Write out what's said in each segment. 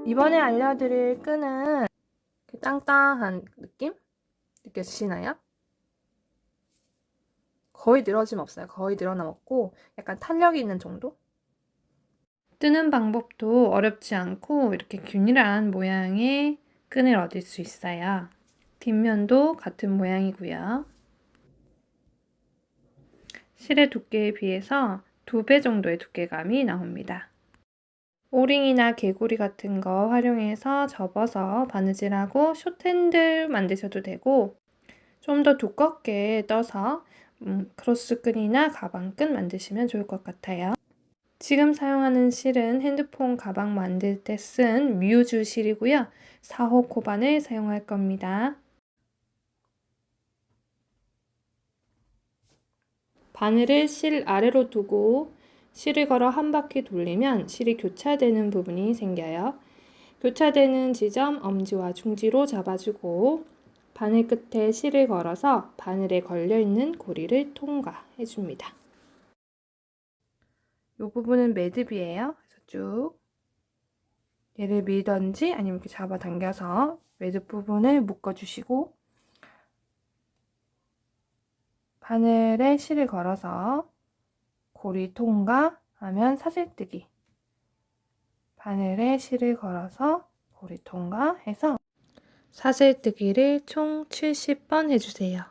이번에 알려드릴 끈은 이렇게 땅땅한 느낌? 느껴지시나요? 거의 늘어짐 없어요. 거의 늘어남았고 약간 탄력이 있는 정도? 뜨는 방법도 어렵지 않고 이렇게 균일한 모양의 끈을 얻을 수 있어요. 뒷면도 같은 모양이고요. 실의 두께에 비해서 2배 정도의 두께감이 나옵니다. 오링이나 개구리 같은 거 활용해서 접어서 바느질하고 숏핸들 만드셔도 되고 좀 더 두껍게 떠서 크로스끈이나 가방끈 만드시면 좋을 것 같아요. 지금 사용하는 실은 핸드폰 가방 만들 때 쓴 뮤즈 실이고요. 4호 코반을 사용할 겁니다. 바늘을 실 아래로 두고 실을 걸어 한 바퀴 돌리면 실이 교차되는 부분이 생겨요. 교차되는 지점 엄지와 중지로 잡아주고 바늘 끝에 실을 걸어서 바늘에 걸려있는 고리를 통과해줍니다. 이 부분은 매듭이에요. 그래서 쭉 얘를 밀던지 아니면 이렇게 잡아당겨서 매듭 부분을 묶어주시고 바늘에 실을 걸어서 고리 통과하면 사슬뜨기, 바늘에 실을 걸어서 고리 통과해서 사슬뜨기를 총 70번 해주세요.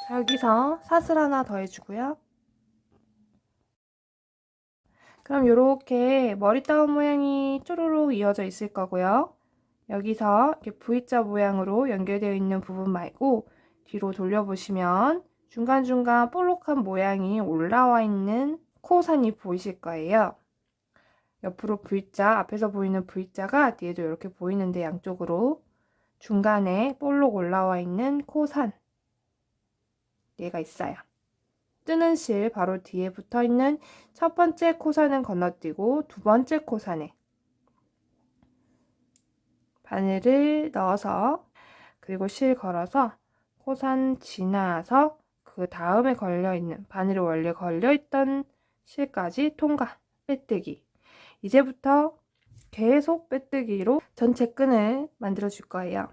자, 여기서 사슬 하나 더 해주고요. 그럼 이렇게 머리 따온 모양이 쪼로록 이어져 있을 거고요. 여기서 이렇게 V자 모양으로 연결되어 있는 부분 말고 뒤로 돌려보시면 중간중간 볼록한 모양이 올라와 있는 코선이 보이실 거예요. 옆으로 V자, 앞에서 보이는 V자가 뒤에도 이렇게 보이는데 양쪽으로 중간에 볼록 올라와 있는 코선, 얘가 있어요. 뜨는 실 바로 뒤에 붙어 있는 첫 번째 코선은 건너뛰고 두 번째 코선에 바늘을 넣어서 그리고 실 걸어서 코선 지나서 그 다음에 걸려있는 바늘이 원래 걸려있던 실까지 통과, 빼뜨기. 이제부터 계속 빼뜨기로 전체 끈을 만들어 줄 거예요.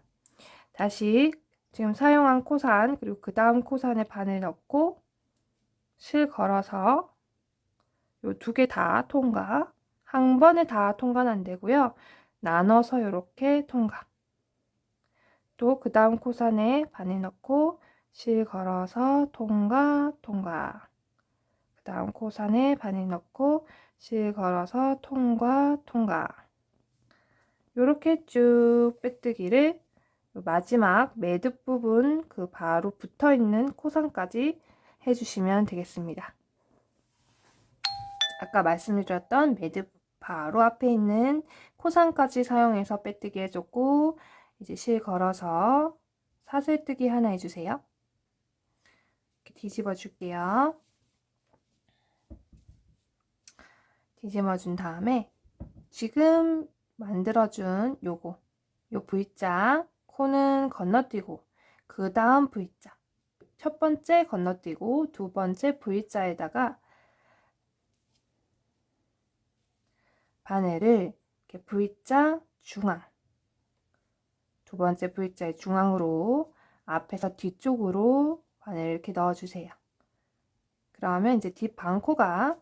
다시 지금 사용한 코선 그리고 그 다음 코선에 바늘 넣고 실 걸어서 요 두 개 다 통과. 한 번에 다 통과는 안 되고요. 나눠서 이렇게 통과. 또 그 다음 코선에 바늘 넣고 실 걸어서 통과, 통과. 그 다음 코선에 바늘 넣고 실 걸어서 통과, 통과. 이렇게 쭉 빼뜨기를 마지막 매듭 부분 그 바로 붙어 있는 코선까지 해주시면 되겠습니다. 아까 말씀드렸던 매듭 바로 앞에 있는 코선까지 사용해서 빼뜨기 해줬고 이제 실 걸어서 사슬뜨기 하나 해주세요. 이렇게 뒤집어 줄게요. 뒤집어 준 다음에 지금 만들어준 요 V자 코는 건너뛰고 그 다음 V자 첫 번째 건너뛰고 두 번째 V자에다가 바늘을 이렇게 V자 중앙 두 번째 V자의 중앙으로 앞에서 뒤쪽으로 바늘을 이렇게 넣어주세요. 그러면 이제 뒷 반코가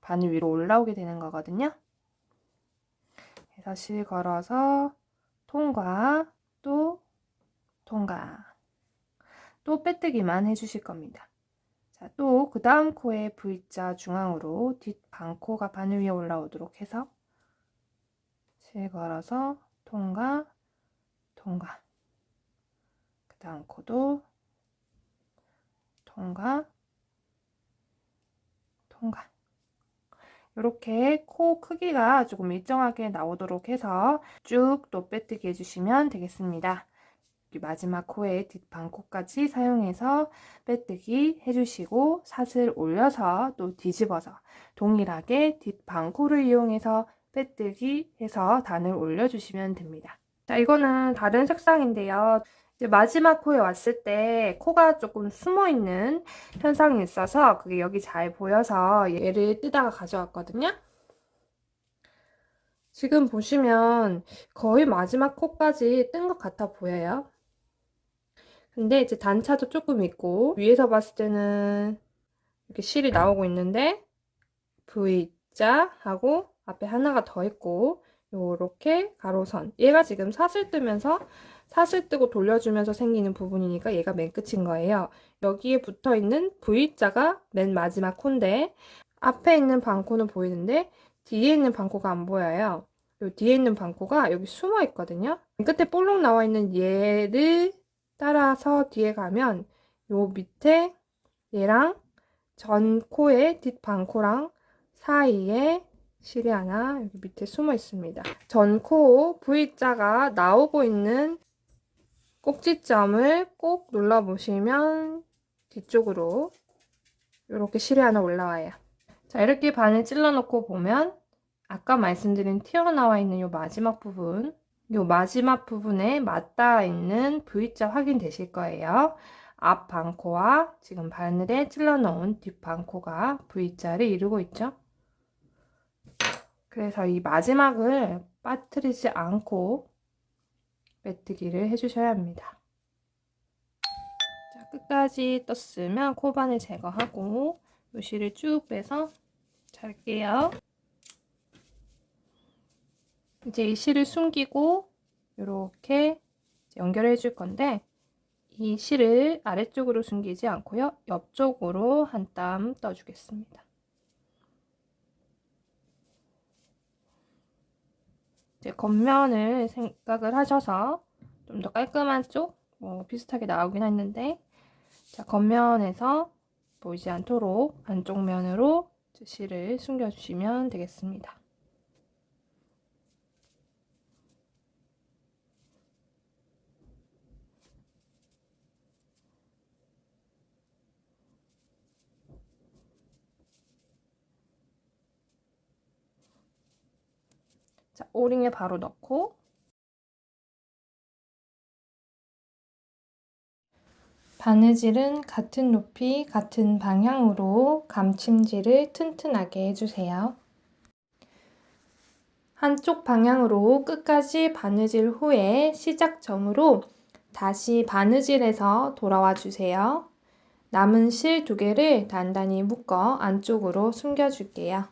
바늘 위로 올라오게 되는 거거든요. 그래서 실 걸어서 통과, 또 통과, 또 빼뜨기만 해주실 겁니다. 자, 또 그 다음 코의 V자 중앙으로 뒷 반코가 바늘 위에 올라오도록 해서 실 걸어서 통과, 통과. 그 다음 코도 통과, 통과. 이렇게 코 크기가 조금 일정하게 나오도록 해서 쭉 또 빼뜨기 해주시면 되겠습니다. 마지막 코의 뒷반코까지 사용해서 빼뜨기 해주시고 사슬 올려서 또 뒤집어서 동일하게 뒷반코를 이용해서 빼뜨기 해서 단을 올려주시면 됩니다. 자, 이거는 다른 색상인데요. 이제 마지막 코에 왔을 때 코가 조금 숨어있는 현상이 있어서 그게 여기 잘 보여서 얘를 뜯다가 가져왔거든요. 지금 보시면 거의 마지막 코까지 뜬 것 같아 보여요. 근데 이제 단차도 조금 있고 위에서 봤을 때는 이렇게 실이 나오고 있는데 V자하고 앞에 하나가 더 있고 요렇게 가로선, 얘가 지금 사슬 뜨면서 사슬 뜨고 돌려주면서 생기는 부분이니까 얘가 맨 끝인 거예요. 여기에 붙어 있는 V자가 맨 마지막 코인데 앞에 있는 반코는 보이는데 뒤에 있는 반코가 안 보여요. 요 뒤에 있는 반코가 여기 숨어 있거든요. 맨 끝에 볼록 나와 있는 얘를 따라서 뒤에 가면 요 밑에 얘랑 전 코의 뒷반코랑 사이에 실이 하나 여기 밑에 숨어 있습니다. 전코 V자가 나오고 있는 꼭지점을 꼭 눌러보시면 뒤쪽으로 이렇게 실이 하나 올라와요. 자, 이렇게 반을 찔러놓고 보면 아까 말씀드린 튀어나와 있는 이 마지막 부분, 이 마지막 부분에 맞닿아 있는 V자 확인되실 거예요. 앞 반코와 지금 바늘에 찔러 넣은 뒷 반코가 V자를 이루고 있죠. 그래서 이 마지막을 빠뜨리지 않고 메뜨기를 해주셔야 합니다. 자, 끝까지 떴으면 코반을 제거하고 요 실을 쭉 빼서 잘게요. 이제 이 실을 숨기고 이렇게 연결해 줄 건데 이 실을 아래쪽으로 숨기지 않고요. 옆쪽으로 한 땀 떠주겠습니다. 이제 겉면을 생각을 하셔서 좀 더 깔끔한 쪽 비슷하게 나오긴 했는데 자, 겉면에서 보이지 않도록 안쪽 면으로 실을 숨겨주시면 되겠습니다. 자, 오링에 바로 넣고 바느질은 같은 높이, 같은 방향으로 감침질을 튼튼하게 해주세요. 한쪽 방향으로 끝까지 바느질 후에 시작점으로 다시 바느질해서 돌아와 주세요. 남은 실 2개를 단단히 묶어 안쪽으로 숨겨줄게요.